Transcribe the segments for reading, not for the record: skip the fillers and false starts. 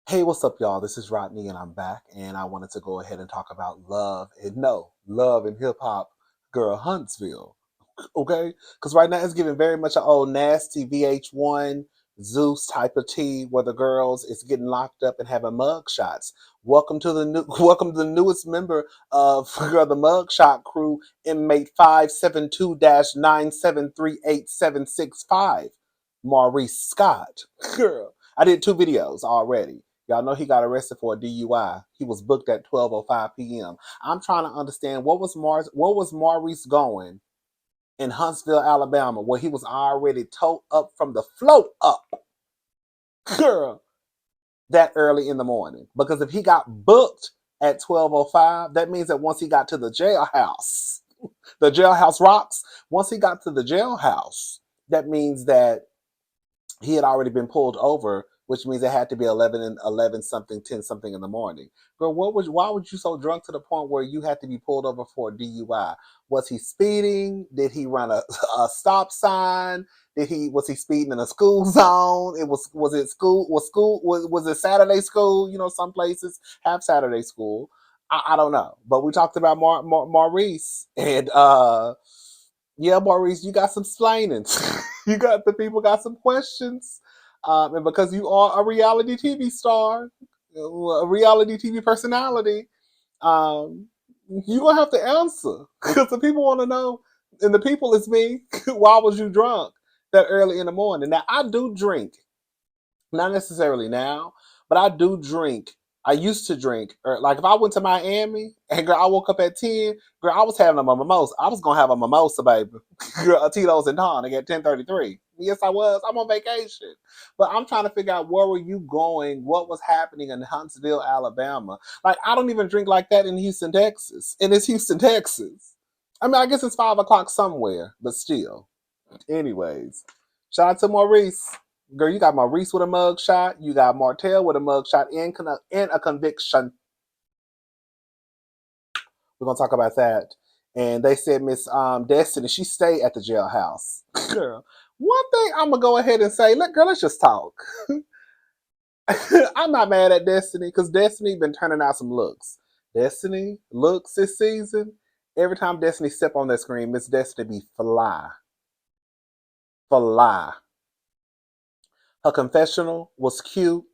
Hey, what's up, y'all? This is Rodney, and I'm back. And I wanted to go ahead and talk about love and hip hop, girl, Huntsville. Okay? Because right now it's giving very much an old nasty VH1 Zeus type of tea where the girls is getting locked up and having mug shots. Welcome to welcome to the newest member of girl, the mugshot crew, inmate 572-9738765, Maurice Scott. Girl, I did 2 videos already. Y'all know he got arrested for a DUI. He was booked at 12:05 p.m. I'm trying to understand what was Maurice going in Huntsville, Alabama, where he was already towed up from the float up, girl, that early in the morning. Because if he got booked at 12:05, that means that once he got to the jailhouse, the jailhouse rocks. Once he got to the jailhouse, that means that he had already been pulled over, which means it had to be 11 something, 10 something in the morning. Girl, why was you so drunk to the point where you had to be pulled over for a DUI? Was he speeding? Did he run a stop sign? Was he speeding in a school zone? Was it Saturday school? You know, some places have Saturday school. I don't know. But we talked about Maurice, and yeah, Maurice, you got some splaining. The people got some questions, and because you are a reality TV star, a reality TV personality, um, you gonna have to answer because the people want to know, and the people is me. Why was you drunk that early in the morning? Now I do drink, not necessarily now, but I do drink. I used to drink, or like if I went to Miami and girl, I woke up at 10, girl, I was having a mimosa. I was gonna have a mimosa, baby. Girl, a Tito's and tonic at 10:33. Yes, I was. I'm on vacation, but I'm trying to figure out where were you going? What was happening in Huntsville, Alabama? Like I don't even drink like that in Houston, Texas, and it's Houston, Texas. I mean, I guess it's 5 o'clock somewhere, but still. Anyways, shout out to Maurice. Girl, you got Maurice with a mug shot. You got Martell with a mug shot and a conviction. We're gonna talk about that. And they said Miss Destiny, she stayed at the jailhouse. Girl, one thing I'm gonna go ahead and say, let's just talk. I'm not mad at Destiny because Destiny been turning out some looks. Destiny looks this season. Every time Destiny step on that screen, Miss Destiny be fly. Fly. Her confessional was cute.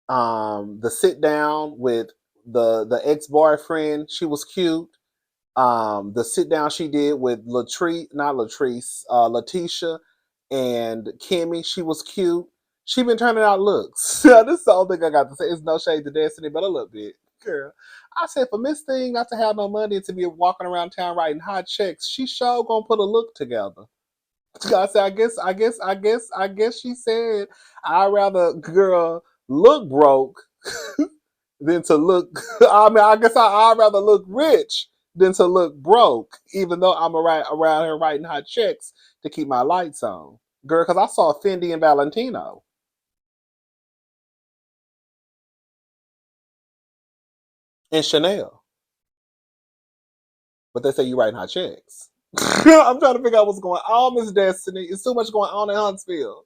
The sit down with the ex-boyfriend, she was cute. The sit down she did with Letitia and Kimmy, she was cute. She been turning out looks. This is the only thing I got to say. It's no shade to Destiny, but a little bit. Girl, I said for Miss Thing not to have no money and to be walking around town writing hot checks, she sure gonna put a look together. I said, I guess she said, I'd rather girl look broke than to look. I mean, I guess I'd rather look rich than to look broke, even though I'm around here writing hot checks to keep my lights on, girl. Because I saw Fendi and Valentino and Chanel, but they say you writing hot checks. I'm trying to figure out what's going on, Miss Destiny. It's too much going on in Huntsville.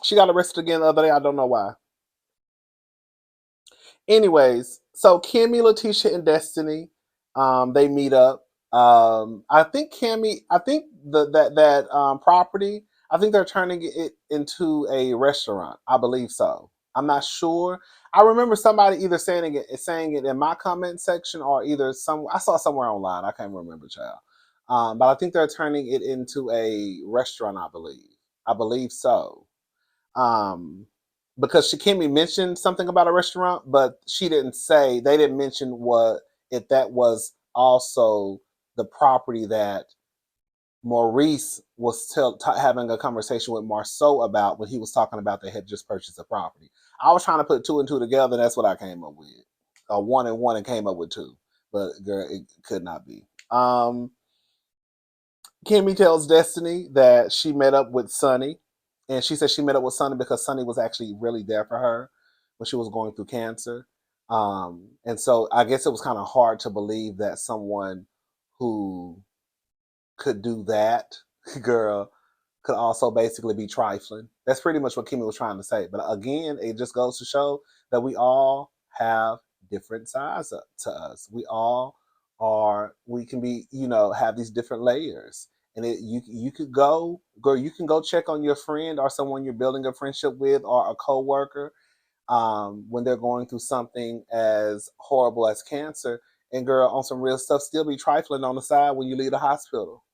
She got arrested again the other day. I don't know why. Anyways, so Kimmy, Letitia, and Destiny, they meet up. I think that property, I think they're turning it into a restaurant. I believe so. I'm not sure. I remember somebody either saying it in my comment section or either I saw somewhere online. I can't remember, child. But I think they're turning it into a restaurant. I believe. I believe so. Um, because Shikimi mentioned something about a restaurant, but they didn't mention what if that was also the property that Maurice was having a conversation with Marceau about when he was talking about they had just purchased a property. I was trying to put two and two together, and that's what I came up with. One and one and came up with two, but girl, it could not be. Kimmy tells Destiny that she met up with Sonny, and she said she met up with Sonny because Sonny was actually really there for her when she was going through cancer. And so I guess it was kind of hard to believe that someone who could do that, girl, could also basically be trifling. That's pretty much what Kimmy was trying to say. But again, it just goes to show that we all have different sides to us. We all we can be, have these different layers. And you could go, girl, you can go check on your friend or someone you're building a friendship with or a coworker when they're going through something as horrible as cancer. And girl, on some real stuff, still be trifling on the side when you leave the hospital.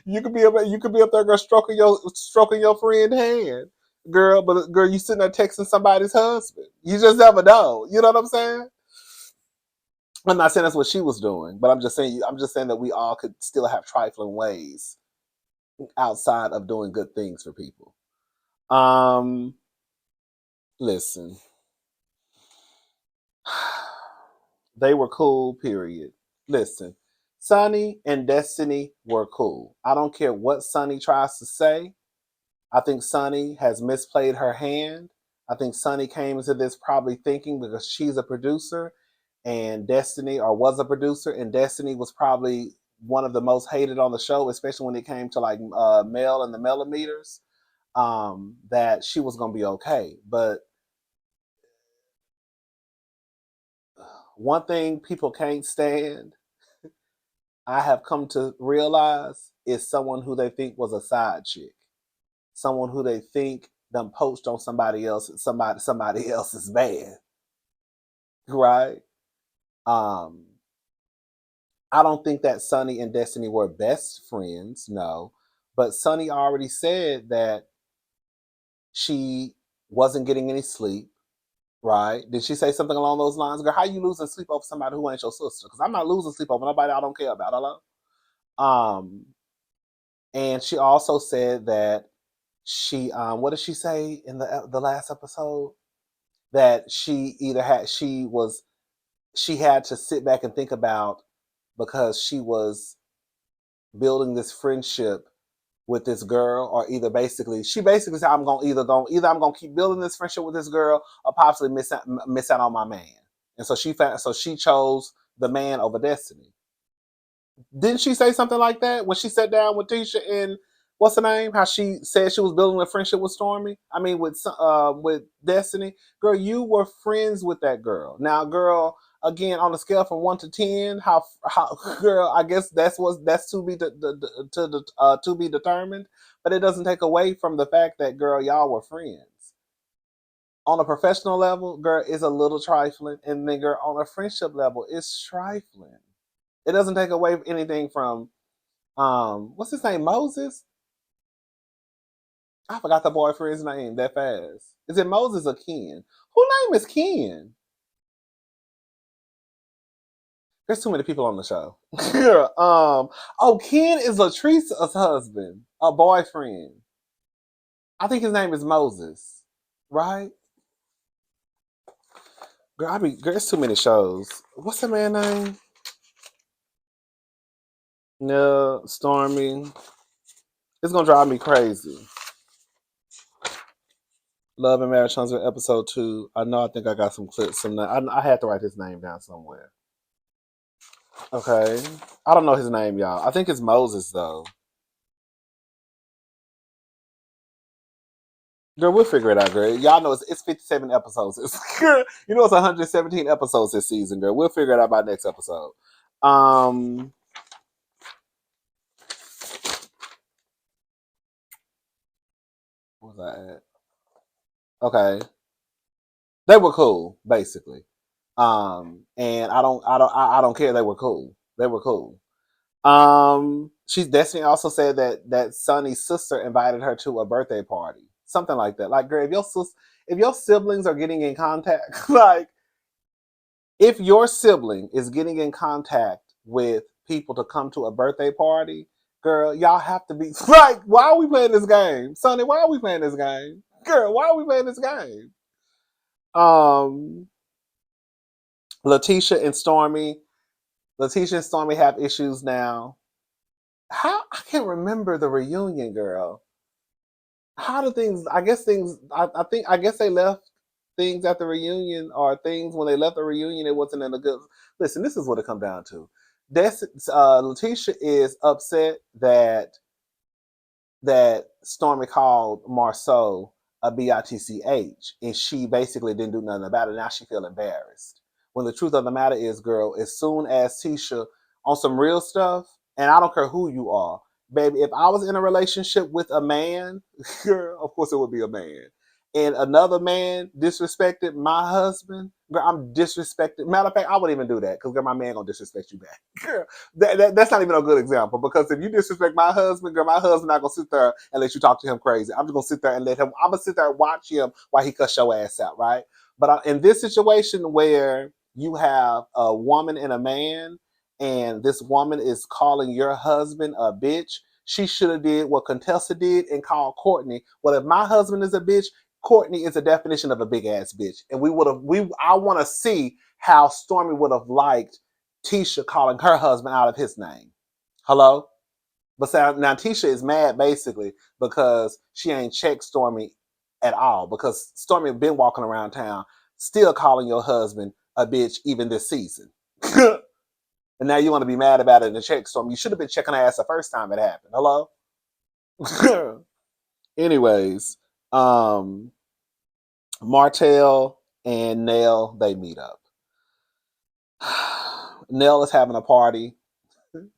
You could be up there, girl, stroking your friend's hand, girl. But girl, you sitting there texting somebody's husband. You just never know. You know what I'm saying? I'm not saying that's what she was doing, but I'm just saying that we all could still have trifling ways outside of doing good things for people. Listen, they were cool. Period. Listen, Sonny and Destiny were cool. I don't care what Sonny tries to say. I think Sonny has misplayed her hand. I think Sonny came into this probably thinking because she's a producer and Destiny, or was a producer, and Destiny was probably one of the most hated on the show, especially when it came to like Mel and the millimeters, that she was going to be okay. But one thing people can't stand, I have come to realize, is someone who they think was a side chick. Someone who they think done poached on somebody else, somebody else is bad. Right? Um, I don't think that Sonny and Destiny were best friends, no. But Sonny already said that she wasn't getting any sleep, right? Did she say something along those lines? Girl, how you losing sleep over somebody who ain't your sister? Because I'm not losing sleep over nobody I don't care about. Hello? And she also said that she, what did she say in the last episode? That she had to sit back and think about, because she was building this friendship with this girl, or she basically said, either I'm gonna keep building this friendship with this girl, or possibly miss out on my man. And so she chose the man over Destiny. Didn't she say something like that when she sat down with Tisha and what's her name? How she said she was building a friendship with Stormy? I mean, with Destiny. Girl, you were friends with that girl. Now, girl, again, on a scale from 1 to 10, how girl, I guess that's to be determined. But it doesn't take away from the fact that, girl, y'all were friends. On a professional level, girl, it's a little trifling, and then, girl, on a friendship level, it's trifling. It doesn't take away anything from what's his name? Moses? I forgot the boyfriend's name that fast. Is it Moses or Ken? Who name is Ken? There's too many people on the show. Ken is Latrice's husband, a boyfriend. I think his name is Moses, right? Girl, there's too many shows. What's the man name? No, Stormy. It's gonna drive me crazy. Love and Marriage Huntsville episode 2. I think I got some clips. I had to write his name down somewhere. Okay. I don't know his name, y'all. I think it's Moses, though. Girl, we'll figure it out, girl. Y'all know it's 57 episodes. It's 117 episodes this season, girl. We'll figure it out by next episode. What was I at? Okay. They were cool, basically. And I don't care. They were cool. They were cool. Destiny also said that Sonny's sister invited her to a birthday party, something like that. Like, girl, if your siblings are getting in contact, like, if your sibling is getting in contact with people to come to a birthday party, girl, y'all have to be like, why are we playing this game, Sonny? Why are we playing this game, girl? Why are we playing this game? Letitia and Stormy have issues now. How, I can't remember the reunion, girl. How do things? I guess they left things at the reunion, or things when they left the reunion, it wasn't in a good. Listen, this is what it comes down to. Letitia is upset that that Stormy called Marceau a bitch, and she basically didn't do nothing about it. Now she feel embarrassed. When the truth of the matter is, girl, as soon as Tisha on some real stuff, and I don't care who you are, baby, if I was in a relationship with a man, girl, of course it would be a man, and another man disrespected my husband, girl, I'm disrespected. Matter of fact, I wouldn't even do that because girl, my man gonna disrespect you back. Girl, that's not even a good example because if you disrespect my husband, girl, my husband not gonna sit there and let you talk to him crazy. I'm just gonna sit there and let him. I'm gonna sit there and watch him while he cuss your ass out, right? But in this situation where you have a woman and a man, and this woman is calling your husband a bitch, she should have did what Contessa did and called Courtney. Well, if my husband is a bitch, Courtney is a definition of a big ass bitch, and I want to see how Stormy would have liked Tisha calling her husband out of his name. Hello? But now Tisha is mad basically because she ain't checked Stormy at all. Because Stormy been walking around town still calling your husband a bitch even this season. And now you want to be mad about it and check Stormy. You should have been checking her ass the first time it happened. Hello? Anyways, Martell and Nell, they meet up. Nell is having a party. Can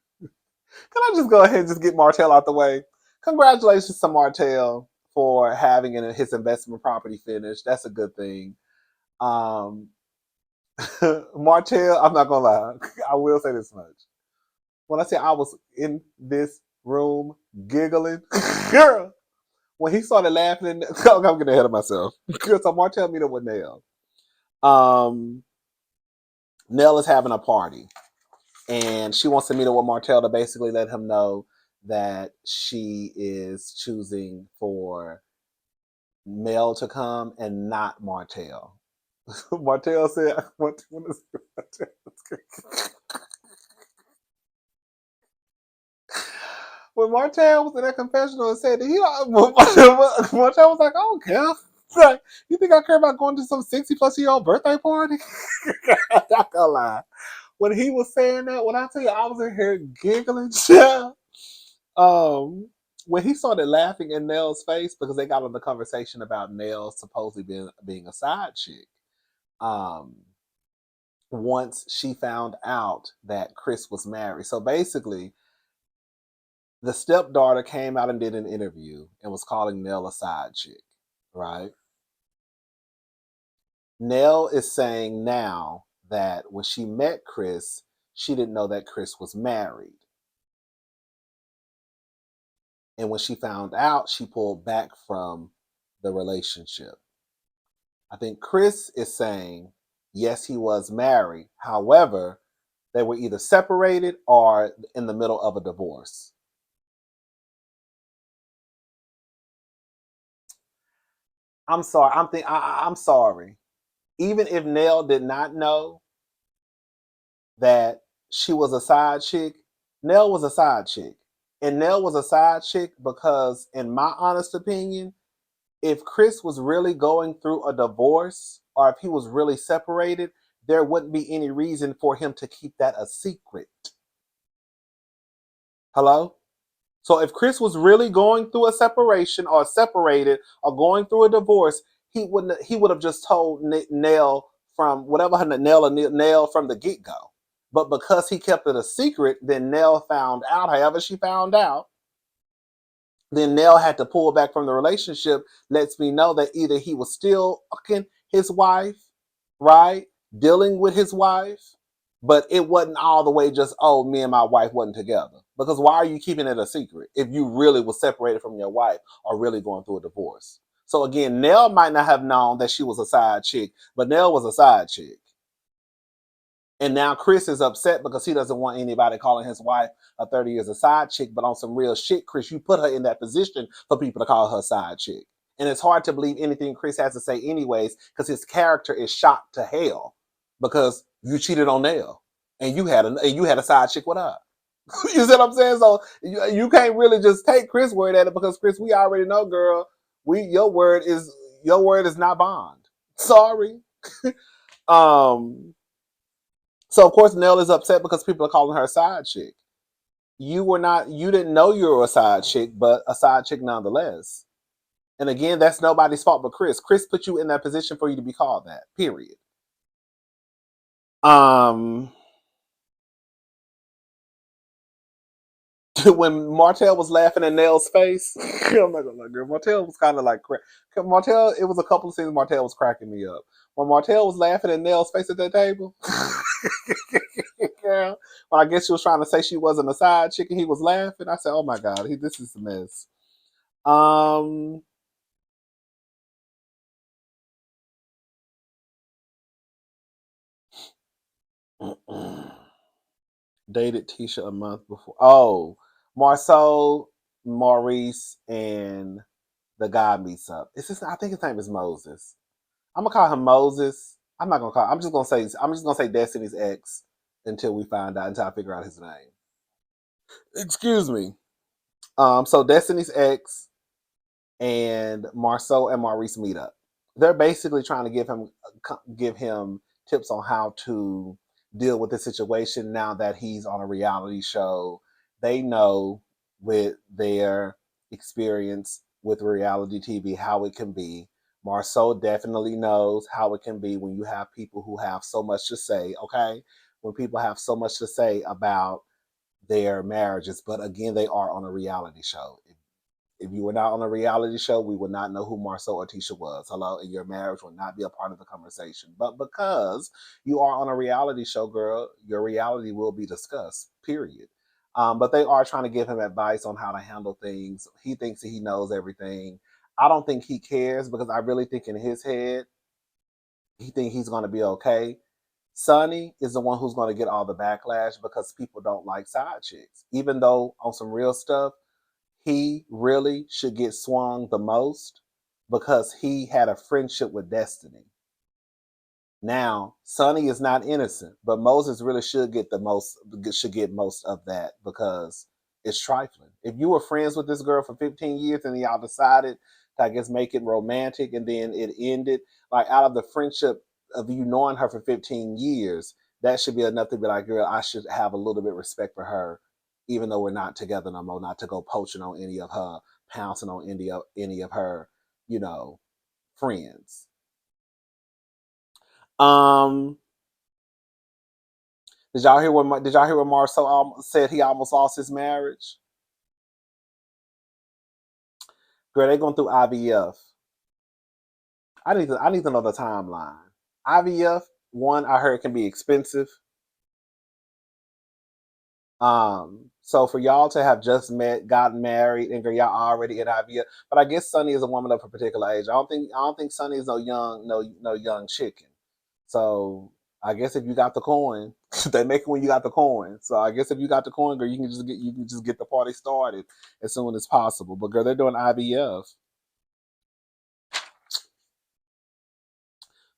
I just go ahead and just get Martell out the way? Congratulations to Martell for having his investment property finished. That's a good thing. Martell, I'm not gonna lie. I will say this much. When I say I was in this room giggling, girl, when he started laughing, I'm getting ahead of myself. So Martell meet up with Nell. Nell is having a party. And she wants to meet up with Martell to basically let him know that she is choosing for Mel to come and not Martell. Martell said, when Martell was in that confessional and said that Martell was like, I don't care. Like, you think I care about going to some 60-plus-year-old birthday party? Not gonna lie. When he was saying that, when I tell you I was in here giggling, when he started laughing in Nell's face because they got on the conversation about Nell supposedly being a side chick. Once she found out that Chris was married. So basically, the stepdaughter came out and did an interview and was calling Nell a side chick, right? Nell is saying now that when she met Chris, she didn't know that Chris was married. And when she found out, she pulled back from the relationship. I think Chris is saying, yes, he was married. However, they were either separated or in the middle of a divorce. I'm sorry. I'm sorry. Even if Nell did not know that she was a side chick, Nell was a side chick. And Nell was a side chick because, in my honest opinion, if Chris was really going through a divorce or if he was really separated, there wouldn't be any reason for him to keep that a secret. Hello? So if Chris was really going through a separation or separated or going through a divorce, he would have just told Nell from whatever her Nell from the get-go. But because he kept it a secret, then Nell found out, however she found out, then Nell had to pull back from the relationship, lets me know that either he was still fucking his wife, right? Dealing with his wife, but it wasn't all the way just, oh, me and my wife wasn't together. Because why are you keeping it a secret if you really was separated from your wife or really going through a divorce? So again, Nell might not have known that she was a side chick, but Nell was a side chick. And now Chris is upset because he doesn't want anybody calling his wife a 30 years a side chick. But on some real shit, Chris, you put her in that position for people to call her side chick. And it's hard to believe anything Chris has to say anyways because his character is shot to hell because you cheated on Nell and you had a side chick with her. You see what I'm saying? So you can't really just take Chris' word at it because Chris, we already know, girl, your word is not bond. Sorry. So of course Nell is upset because people are calling her a side chick. you didn't know you were a side chick, but a side chick nonetheless. And again, that's nobody's fault but Chris. Chris put you in that position for you to be called that. Period. Um when Martell was laughing in Nell's face, I'm not gonna lie, girl. Martell was kind of like Martell. It was a couple of scenes Martell was cracking me up. When Martell was laughing in Nell's face at that table, girl. Well, I guess she was trying to say she wasn't a side chick, and he was laughing. I said, "Oh my god, this is a mess." Um, dated Tisha a month before. Oh, Marceau, Maurice, and the guy meets up. I think his name is Moses. I'm gonna call him Moses. I'm not gonna call. I'm just gonna say Destiny's ex until we find out. Until I figure out his name. Excuse me. So Destiny's ex and Marceau and Maurice meet up. They're basically trying to give him tips on how to deal with the situation now that he's on a reality show. They know with their experience with reality TV how it can be. Marceau definitely knows how it can be when you have people who have so much to say, okay? When people have so much to say about their marriages, but again, they are on a reality show. If you were not on a reality show, we would not know who Marceau or Tisha was. Hello, and your marriage will not be a part of the conversation. But because you are on a reality show, girl, your reality will be discussed. Period. But they are trying to give him advice on how to handle things. He thinks that he knows everything. I don't think he cares because I really think in his head he thinks he's going to be okay. Sonny is the one who's going to get all the backlash because people don't like side chicks. Even though on some real stuff, he really should get swung the most because he had a friendship with Destiny. Now, Sonny is not innocent, but Moses really should get most of that because it's trifling. If you were friends with this girl for 15 years and y'all decided to, I guess, make it romantic and then it ended, like out of the friendship of you knowing her for 15 years, that should be enough to be like, girl, I should have a little bit of respect for her, even though we're not together no more, not to go poaching on any of her, pouncing on any of her, you know, friends. Um, did y'all hear what Marceau said he almost lost his marriage? Girl, they going through IVF. I need to know the timeline. IVF, one, I heard can be expensive. So for y'all to have just met, gotten married, and y'all already in IVF, but I guess Sunny is a woman of a particular age. I don't think Sunny is no young chicken. So I guess if you got the coin, they make it when you got the coin. So I guess if you got the coin, girl, you can just get the party started as soon as possible. But girl, they're doing IVF.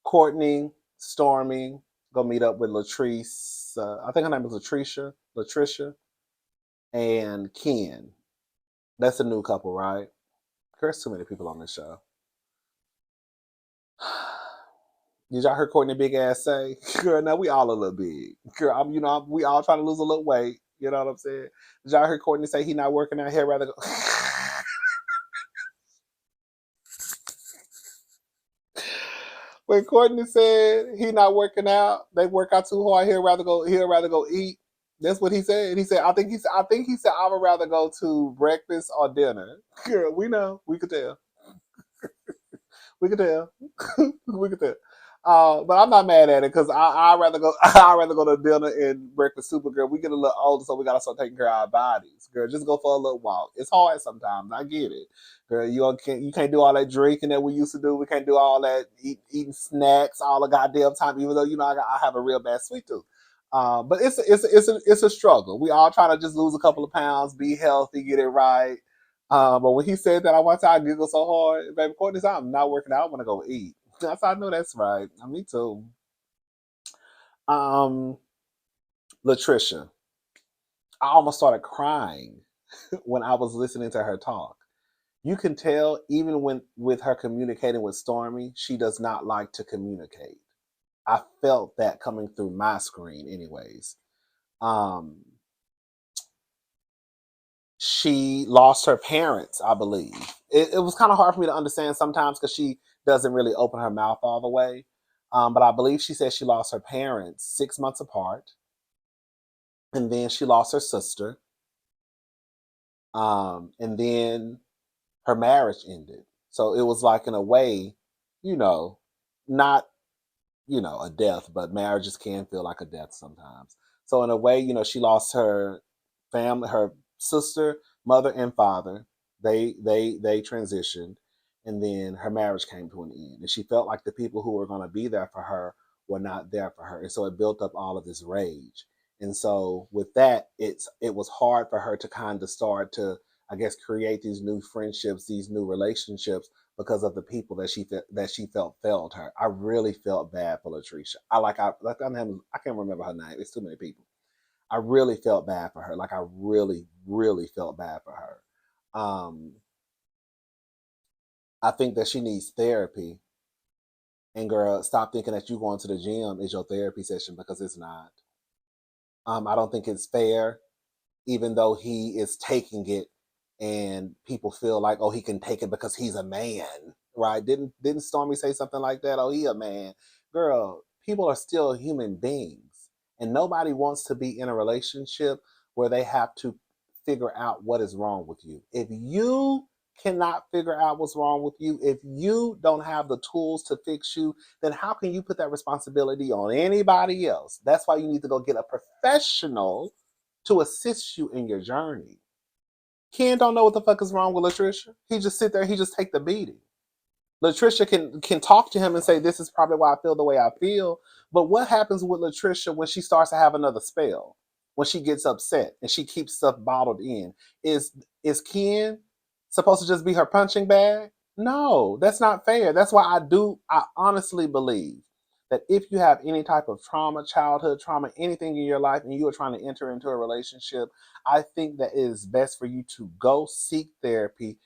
Courtney, Stormy, go meet up with Latrice. I think her name is Latricia, and Ken. That's a new couple, right? There's too many people on this show. Did y'all hear Courtney big ass say, "Girl, now we all a little big. Girl, we all trying to lose a little weight. You know what I'm saying?" Did y'all hear Courtney say he not working out here? Rather go. When Courtney said he not working out, they work out too hard. He'll rather go. He'll rather go eat. That's what he said. He said, I think he said, I would rather go to breakfast or dinner. Girl, we know. We could tell. We could tell. We could tell. But I'm not mad at it because I rather go. I rather go to dinner and breakfast super girl. We get a little older, so we gotta start taking care of our bodies. Girl, just go for a little walk. It's hard sometimes. I get it. Girl, you can't do all that drinking that we used to do. We can't do all that eating snacks all the goddamn time. Even though I have a real bad sweet tooth. But it's a struggle. We all try to just lose a couple of pounds, be healthy, get it right. But when he said that, I want to giggle so hard. Baby Courtney said, I'm not working out. I want to go eat. I said, I know that's right. Me too. Um, Latricia. I almost started crying when I was listening to her talk. You can tell, even when with her communicating with Stormy, she does not like to communicate. I felt that coming through my screen, anyways. Um, she lost her parents, I believe. It was kind of hard for me to understand sometimes because she doesn't really open her mouth all the way. But I believe she said she lost her parents 6 months apart. And then she lost her sister. And then her marriage ended. So it was like, in a way, you know, not, a death, but marriages can feel like a death sometimes. So in a way, she lost her family, her sister, mother, and father. They transitioned, and then her marriage came to an end, and she felt like the people who were going to be there for her were not there for her, and so it built up all of this rage. And so with that, it was hard for her to kind of start to, I guess, create these new friendships, these new relationships, because of the people that she felt failed her. I really felt bad for Latricia. I can't remember her name. It's too many people. I really felt bad for her. Like, I really, really felt bad for her. I think that she needs therapy. And girl, stop thinking that you going to the gym is your therapy session, because it's not. I don't think it's fair, even though he is taking it, and people feel like, oh, he can take it because he's a man, right? Didn't Stormy say something like that? Oh, he a man. Girl, people are still human beings, and nobody wants to be in a relationship where they have to figure out what is wrong with you. If you cannot figure out what's wrong with you, if you don't have the tools to fix you, then how can you put that responsibility on anybody else? That's why you need to go get a professional to assist you in your journey. Ken don't know what the fuck is wrong with Latricia. He just sit there, he just take the beating. Latricia can talk to him and say, this is probably why I feel the way I feel. But what happens with Latricia when she starts to have another spell? When she gets upset and she keeps stuff bottled in? Is Ken supposed to just be her punching bag? No, that's not fair. That's why I honestly believe that if you have any type of trauma, childhood trauma, anything in your life, and you are trying to enter into a relationship, I think that it is best for you to go seek therapy.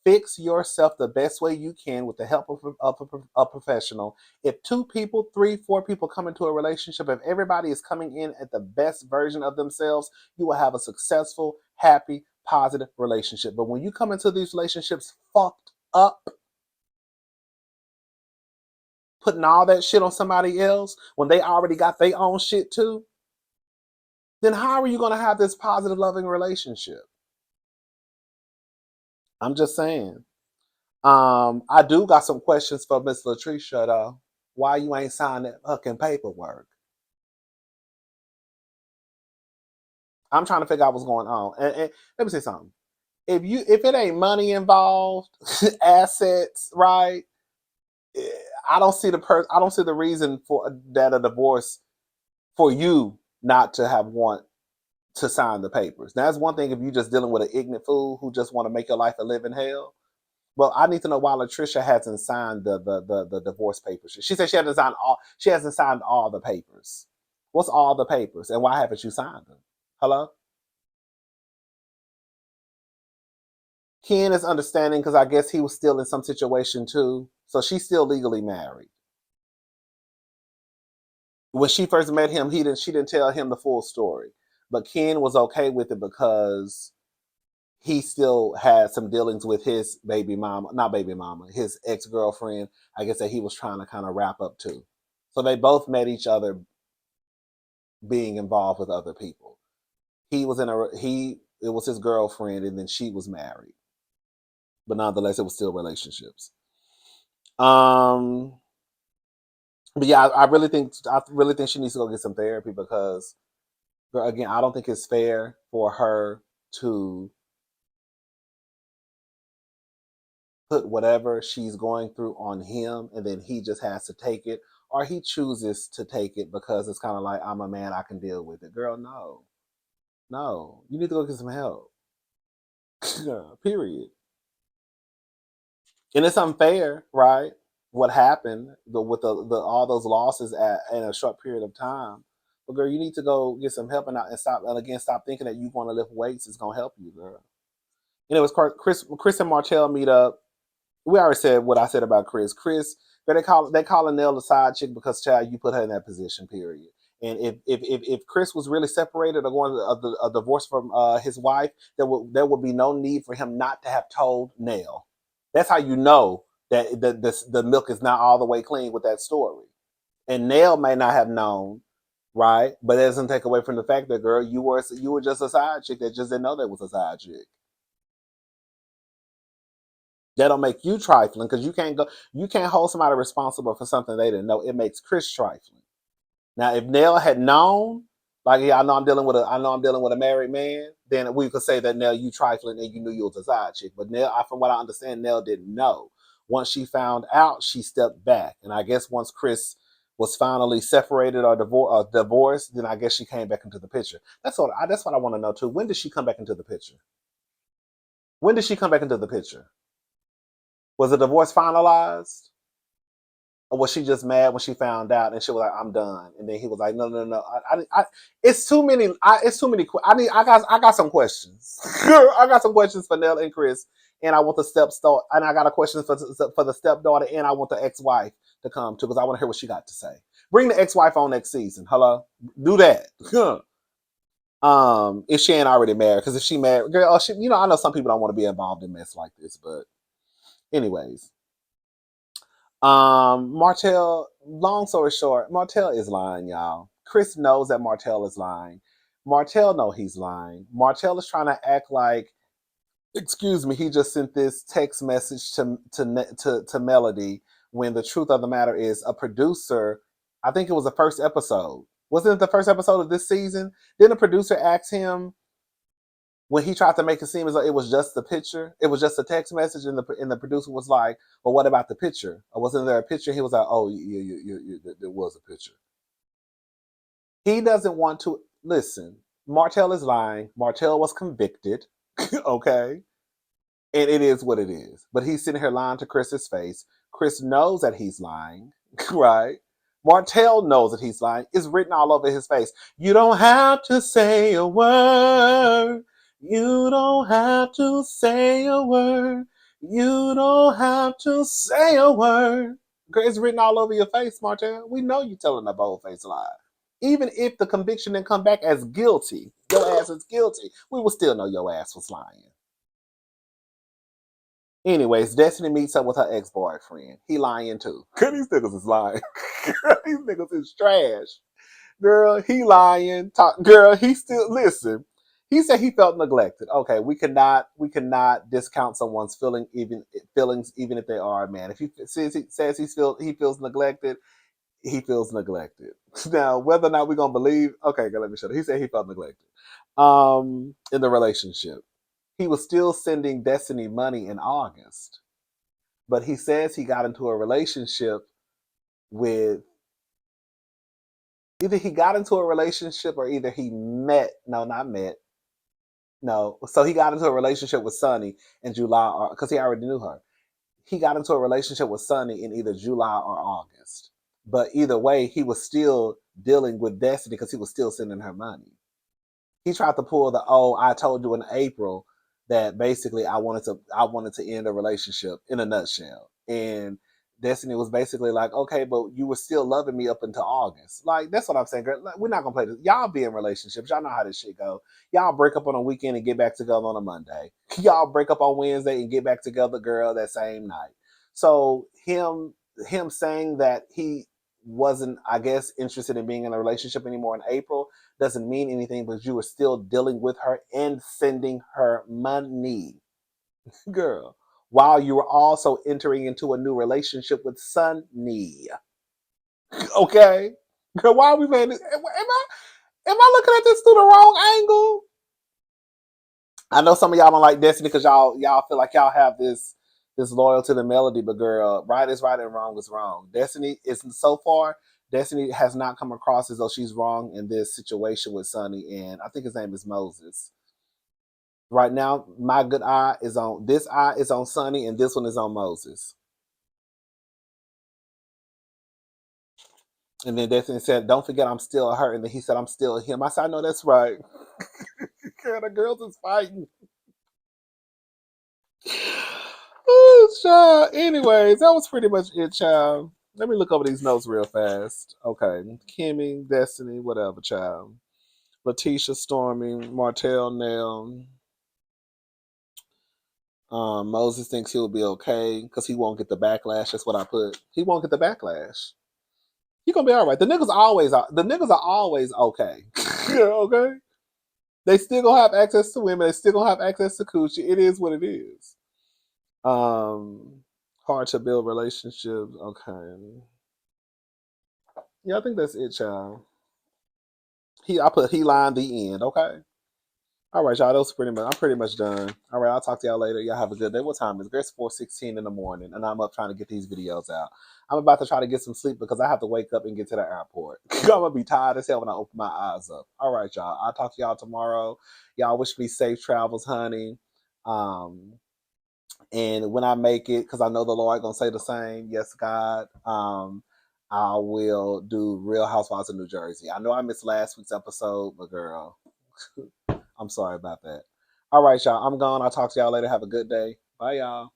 Fix yourself the best way you can with the help of a professional. If 2 people, 3, 4 people come into a relationship, if everybody is coming in at the best version of themselves, you will have a successful, happy, positive relationship. But when you come into these relationships fucked up, putting all that shit on somebody else when they already got their own shit too, then how are you going to have this positive, loving relationship? I'm just saying. I do got some questions for Miss Latricia though. Why you ain't signed that fucking paperwork? I'm trying to figure out what's going on. And let me say something. If it ain't money involved, assets, right? I don't see the reason for that a divorce for you not to have want to sign the papers. Now, that's one thing if you're just dealing with an ignorant fool who just want to make your life a living hell. Well, I need to know why Latricia hasn't signed the divorce papers. She said she hasn't signed all the papers. What's all the papers, and why haven't you signed them? Hello? Ken is understanding because I guess he was still in some situation too. So she's still legally married. When she first met him, she didn't tell him the full story. But Ken was okay with it because he still had some dealings with his baby mama, not baby mama, his ex-girlfriend, I guess, that he was trying to kind of wrap up to. So they both met each other being involved with other people. It was his girlfriend, and then she was married. But nonetheless, it was still relationships. Um but yeah, I really think she needs to go get some therapy because, girl, again, I don't think it's fair for her to put whatever she's going through on him, and then he just has to take it, or he chooses to take it because it's kind of like, I'm a man, I can deal with it. Girl, no, you need to go get some help. Period. And it's unfair, right? What happened with the all those losses in a short period of time. But girl, you need to go get some help, and stop thinking that you want to lift weights is gonna help you, girl. And it was Chris and Martell meet up. We already said what I said about Chris. Chris, they call Nell the side chick because, child, you put her in that position. Period. And if Chris was really separated or going a divorce from his wife, there would be no need for him not to have told Nell. That's how you know that the milk is not all the way clean with that story. And Nell may not have known, right? But that doesn't take away from the fact that, girl, you were just a side chick that just didn't know that was a side chick. That'll make you trifling because you can't hold somebody responsible for something they didn't know. It makes Chris trifling. Now, if Nell had known, like, yeah, I know I'm dealing with a married man, then we could say that, Nell, you trifling and you knew you was a side chick. But Nell, from what I understand, Nell didn't know. Once she found out, she stepped back. And I guess once Chris was finally separated or divorced, then I guess she came back into the picture. That's what I want to know too. When did she come back into the picture? When did she come back into the picture? Was the divorce finalized? Or was she just mad when she found out and she was like, "I'm done"? And then he was like, "No, no, no. It's too many. It's too many. I got some questions. I got some questions for Nell and Chris, and I want the stepdaughter, and I got a question for the stepdaughter, and I want the ex-wife to come too because I want to hear what she got to say. Bring the ex-wife on next season. Hello, do that. If she ain't already married, because if she married, girl, I know some people don't want to be involved in mess like this, but anyways. Martell, long story short, Martell is lying, y'all. Chris knows that Martell is lying. Martell know he's lying. Martell is trying to act like, excuse me, he just sent this text message to Melody when the truth of the matter is a producer, I think it was the first episode. Wasn't it the first episode of this season? Didn't a producer ask him when he tried to make it seem as though it was just the picture, it was just a text message, and the producer was like, "Well, what about the picture? Or wasn't there a picture?" He was like, "Oh, yeah, there was a picture." He doesn't want to listen. Martell is lying. Martell was convicted, okay, and it is what it is. But he's sitting here lying to Chris's face. Chris knows that he's lying, right? Martell knows that he's lying. It's written all over his face. You don't have to say a word. You don't have to say a word. You don't have to say a word. It's written all over your face, Martell. We know you're telling a bold-faced lie. Even if the conviction didn't come back as guilty, your ass is guilty, we will still know your ass was lying. Anyways, Destiny meets up with her ex-boyfriend. He lying too. These niggas is lying. These niggas is trash. Girl, he lying. Girl, he still listen. He said he felt neglected. Okay, we cannot discount someone's feelings even if they are a man. If he says he feels neglected, he feels neglected. Now, whether or not we're gonna believe, okay, let me show you. He said he felt neglected. In the relationship. He was still sending Destiny money in August. But he says he got into a relationship with either he got into a relationship or either he met, no, not met. No. So he got into a relationship with Sunny in July because he already knew her. He got into a relationship with Sunny in either July or August. But either way, he was still dealing with Destiny because he was still sending her money. He tried to pull I told you in April that basically I wanted to end a relationship in a nutshell. And Destiny was basically like, okay, but you were still loving me up until August. Like, that's what I'm saying, girl. Like, we're not gonna play this. Y'all be in relationships. Y'all know how this shit go. Y'all break up on a weekend and get back together on a Monday. Y'all break up on Wednesday and get back together, girl, that same night. So him saying that he wasn't, I guess, interested in being in a relationship anymore in April doesn't mean anything, but you were still dealing with her and sending her money, girl, while you were also entering into a new relationship with Sunny. Okay, girl, why are we playing this? Am I looking at this through the wrong angle? I know some of y'all don't like Destiny because y'all feel like y'all have this loyalty to Melody, but girl, right is right and wrong is wrong. Destiny is so far. Destiny has not come across as though she's wrong in this situation with Sunny, and I think his name is Moses. Right now, my good eye is on Sunny, and this one is on Moses. And then Destiny said, "Don't forget, I'm still hurt." And then he said, "I'm still him." I said, "I know that's right." Girl, the girls is fighting. Oh, child. Anyways, that was pretty much it, child. Let me look over these notes real fast. Okay. Kimmy, Destiny, whatever, child. Letitia, Stormy, Martell, Nell. Moses thinks he'll be okay because he won't get the backlash. That's what I put. He won't get the backlash. He gonna be all right. The niggas are always okay. Okay. They still gonna have access to women. They still gonna have access to coochie. It is what it is. Hard to build relationships. Okay. Yeah, I think that's it, child. I put he line the end. Okay. All right, y'all. Those pretty much. I'm pretty much done. All right, I'll talk to y'all later. Y'all have a good day. What time is it? It's 4:16 in the morning, and I'm up trying to get these videos out. I'm about to try to get some sleep because I have to wake up and get to the airport. I'm gonna be tired as hell when I open my eyes up. All right, y'all. I'll talk to y'all tomorrow. Y'all wish me safe travels, honey. And when I make it, because I know the Lord gonna say the same. Yes, God. I will do Real Housewives of New Jersey. I know I missed last week's episode, but girl. I'm sorry about that. All right, y'all. I'm gone. I'll talk to y'all later. Have a good day. Bye, y'all.